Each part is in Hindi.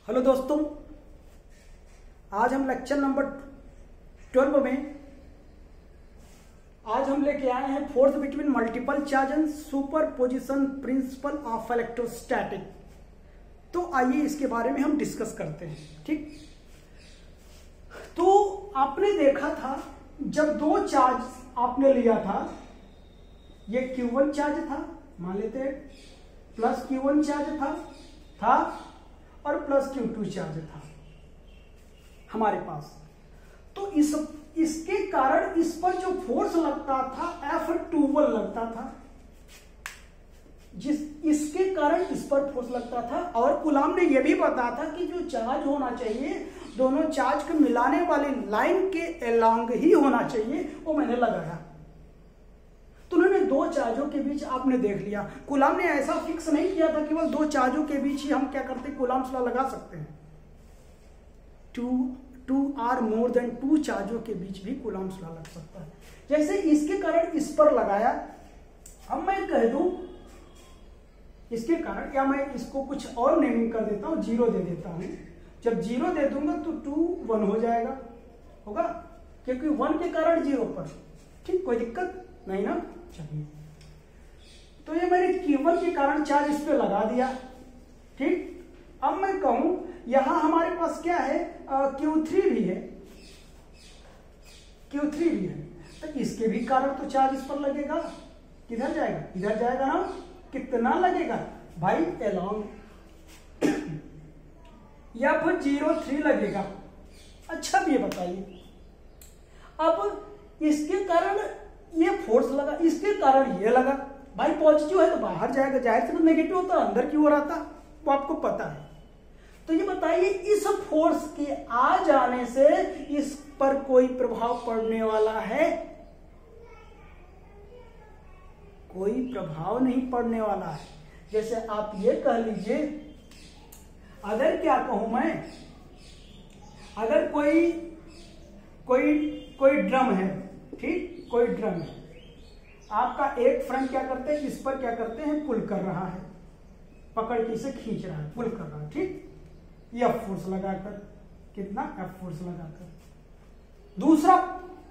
हेलो दोस्तों, आज हम लेक्चर नंबर 12 में आज हम लेके आए हैं force between multiple charge and superposition principle of electrostatic. तो आइए इसके बारे में हम डिस्कस करते हैं। ठीक, तो आपने देखा था जब दो चार्ज आपने लिया था, ये Q1 चार्ज था, मान लेते हैं प्लस Q1 चार्ज था और प्लस Q2 चार्ज था हमारे पास। तो इसके कारण इस पर जो फोर्स लगता था F21 लगता था, इसके कारण इस पर फोर्स लगता था। और कूलॉम ने यह भी बताया था कि जो चार्ज होना चाहिए दोनों चार्ज को मिलाने वाली लाइन के अलोंग ही होना चाहिए, वो मैंने लगाया। तो उन्होंने दो चार्जों के बीच आपने देख लिया, कूलॉम ने ऐसा फिक्स नहीं किया था केवल दो चार्जों के बीच ही हम क्या करते हैं, कूलॉम्स लॉ लगा सकते हैं। Two or more than two चार्जों के बीच भी कूलॉम्स लॉ लग सकता है। जैसे इसके कारण इस पर लगाया, अब मैं कह दूं इसके कारण, या मैं इसको कुछ और नेमिंग कर देता हूं, 0 दे देता हूं। जब 0 दे दूंगा तो 2 1 हो जाएगा, होगा, क्योंकि 1 के कारण 0 पर। ठीक, कोई दिक्कत नहीं ना। चलिए, तो ये मैंने Q1 के कारण चार्ज इस पे लगा दिया। ठीक, अब मैं कहूं यहां हमारे पास क्या है, Q3 भी है, Q3 भी है, तो इसके भी कारण तो चार्ज इस पर लगेगा। किधर जाएगा, इधर जाएगा ना। कितना लगेगा भाई, अलोंग या फिर 0.3 लगेगा। अच्छा, अब ये बताइए, अब इसके कारण ये फोर्स लगा, इसके कारण ये लगा। भाई पॉजिटिव है तो बाहर जाएगा, जाहिर से नेगेटिव होता अंदर क्यों हो रहा था, वो आपको पता है। तो ये बताइए, इस फोर्स के आ जाने से इस पर कोई प्रभाव पड़ने वाला है? कोई प्रभाव नहीं पड़ने वाला है। जैसे आप ये कह लीजिए, अगर क्या कहूं मैं, अगर कोई ड्रम है, ठीक, कोई ड्रम है, आपका एक फ्रेंड क्या करते हैं, इस पर क्या करते हैं, पुल कर रहा है, पकड़ के इसे खींच रहा है, पुल कर रहा है। ठीक, F फोर्स लगाकर, कितना F फोर्स लगाकर। दूसरा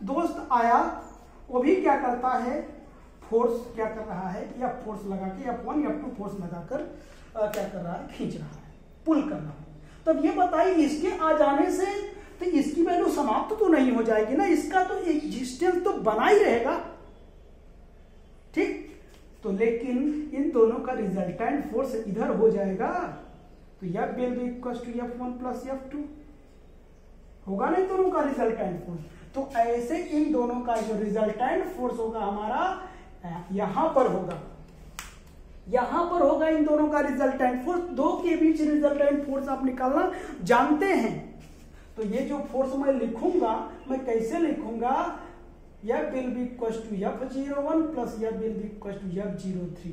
दोस्त आया, वो भी क्या करता है, फोर्स क्या कर रहा है, F फोर्स लगा के, F1 F2 फोर्स लगाकर क्या कर रहा है, खींच रहा है, पुल कर रहा है। तब ये बताइए, इसके आ जाने से तो इसकी वैल्यू समाप्त तो नहीं हो जाएगी ना, इसका तो एग्जिस्टेंस तो बना ही रहेगा। ठीक, तो लेकिन इन दोनों का रिजल्टेंट फोर्स इधर हो जाएगा, तो F will be equals to F1 plus F2 होगा ना, इन दोनों का रिजल्टेंट फोर्स। तो ऐसे इन दोनों का जो रिजल्टेंट फोर्स होगा हमारा यहां पर होगा, यहां पर होगा इन दोनों का रिजल्टेंट फोर्स। दो के बीच रिजल्टेंट फोर्स आप निकालना जानते हैं। तो ये जो फोर्स मैं लिखूंगा, मैं कैसे लिखूंगा, F will be equals to F01 plus F will be equals to F03।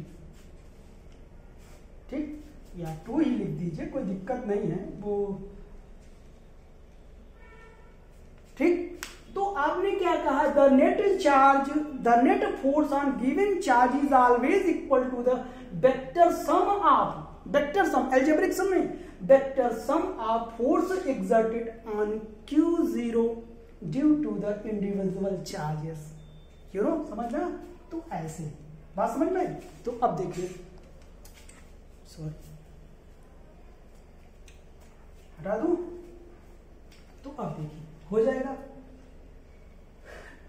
ठीक, या 2 ही लिख दीजिए, कोई दिक्कत नहीं है वो। ठीक, तो आपने क्या कहा, the net force on given charge is always equal to the vector sum of, vector sum algebraic sum में, vector sum of force exerted on Q0 due to the individual charges. क्यों समझना, तो ऐसे बात समझ में। तो अब देखिए, सॉरी हटा दूं, तो अब देखिए हो जाएगा।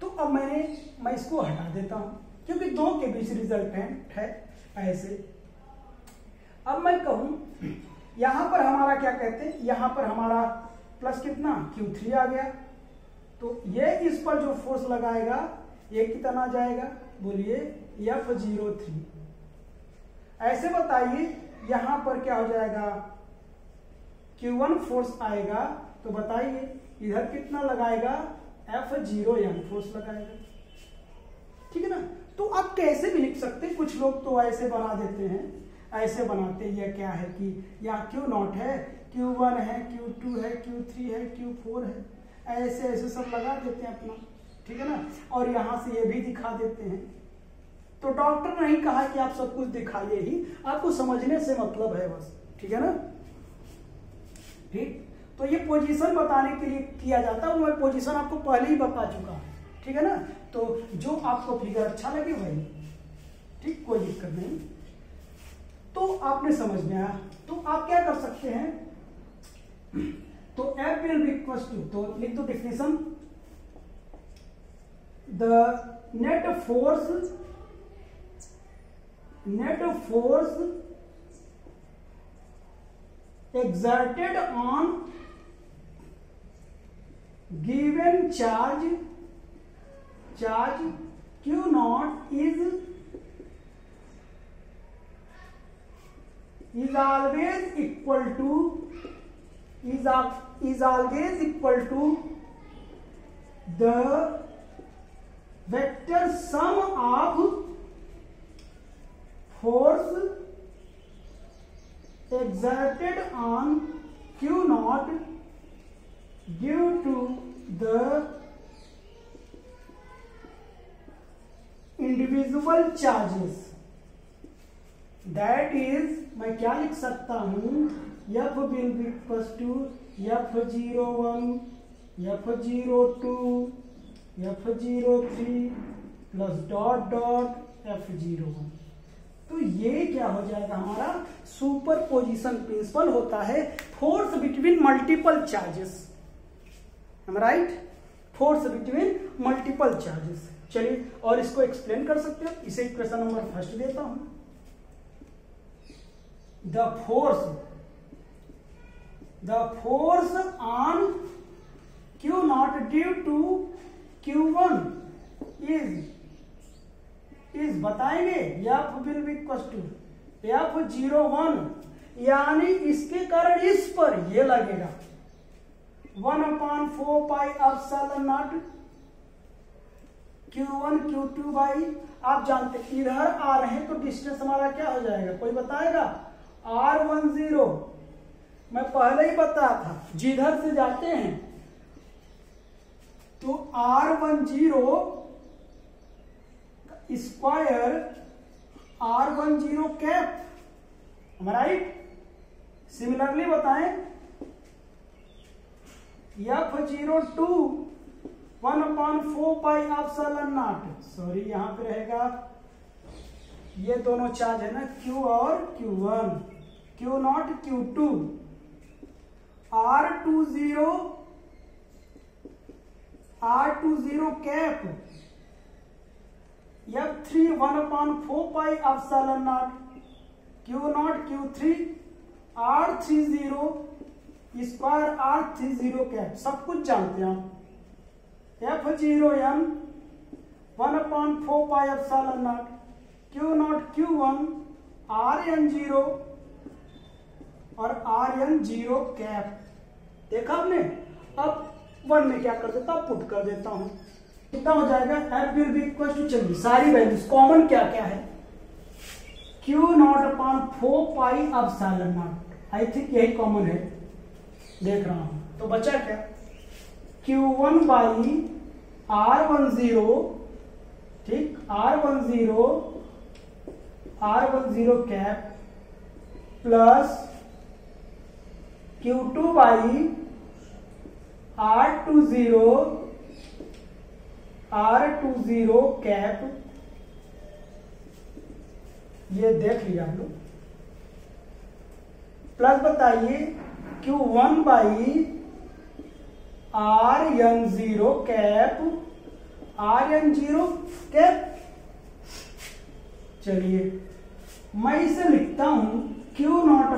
तो अब मैं इसको हटा देता हूं, क्योंकि दो के बीच रिजल्टेंट है ऐसे। अब मैं कहूं यहां पर हमारा क्या कहते हैं, यहां पर हमारा प्लस कितना Q3 आ गया, तो ये इस पर जो फोर्स लगाएगा ये कितना जाएगा, बोलिए F03। ऐसे बताइए, यहां पर क्या हो जाएगा, Q1 फोर्स आएगा, तो बताइए इधर कितना लगाएगा, F0n फोर्स लगाएगा। ठीक है ना। तो आप कैसे भी लिख सकते हैं, कुछ लोग तो ऐसे बना देते हैं, ऐसे बनाते हैं, यह क्या है कि यहाँ Q0 है, Q1 है, Q2 है, Q3 है, Q4 है, ऐसे ऐसे सब लगा देते हैं अपना। ठीक है ना, और यहां से ये भी दिखा देते हैं। तो डॉक्टर ने नहीं कहा कि आप सब कुछ दिखाइए ही, आपको समझने से मतलब है बस। ठीक है ना, ठीक, तो ये पोजीशन बताने के लिए किया जाता है, मैं पोजीशन आपको पहले ही बता चुका हूं, ठीक है ना। तो जो आपको फिगर अच्छा लगे वही, ठीक, कोई दिक्कत नहीं। तो आपने समझ में आया, तो आप क्या कर सकते हैं, तो F will be equal to, तो लिख दो definition, the net force exerted on given charge Q naught is always equal to the vector sum of force exerted on Q naught due to the individual charges, that is, मैं क्या लिख सकता हूं, F will be equals to F01, F02, F03 plus dot dot F01। तो ये क्या हो जाएगा, हमारा सुपरपोजिशन प्रिंसिपल होता है force between multiple charges, right, force between multiple charges. चलिए और इसको एक्सप्लेन कर सकते हो, इसे क्वेश्चन नंबर फर्स्ट देता हूं, the force on Q naught due to Q1 is बताएंगे, F will be equal to F01, यानी इसके कारण इस पर ये लगेगा 1/4 पाई epsilon not Q1 Q2 by, आप जानते इधर आ रहे हैं तो डिस्टेंस हमारा क्या हो जाएगा, कोई बताएगा, R10, मैं पहले ही बताया था, जिधर से जाते हैं तो R10 square R10 cap, right. Similarly बताएं F02 1/4 pi epsilon not, sorry यहां पे रहेगा, ये दोनों चार्ज है ना Q और Q1, Q not Q2, R20 cap, F3 1/4 pi epsilon not, Q not Q3, R30 square R30 cap, सब कुछ जानते हैं आप, F0n 1/4 pi epsilon not, Q not Q1, RN0 और RN0 कैप, देखा आपने। अब 1 में क्या कर देता हूं, पुट कर देता हूं, कितना हो जाएगा, F will be equal to, चलिए सारी वैल्यूज कॉमन क्या क्या है, Q not 4 pi epsilon not, I think यही कॉमन है, देख रहा हूं, तो बचा क्या, Q1 बाई R10, ठीक, R10 cap plus Q2 by R20 cap, ये देख लिया हम लोग, प्लस बताइए Q1 by RN0 cap, RN0 cap. चलिए मैं इसे लिखता हूं Q not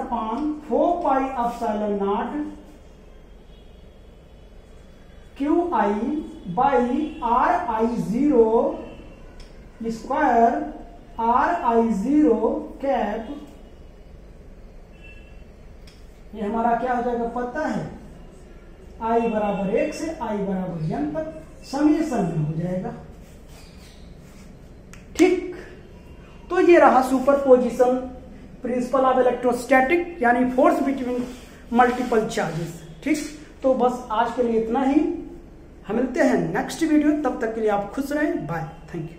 4 pi epsilon not QI by RI0 square RI0 cap, ये हमारा क्या हो जाएगा पता है, I बराबर 1 से I बराबर n तक समेशन में हो जाएगा, ठीक। तो ये रहा सुपरपोजिशन प्रिंसिपल ऑफ इलेक्ट्रोस्टैटिक, यानी फोर्स बिटवीन मल्टीपल चार्जेस, ठीक। तो बस आज के लिए इतना ही, हम मिलते हैं नेक्स्ट वीडियो, तब तक के लिए आप खुश रहें, बाय, थैंक यू।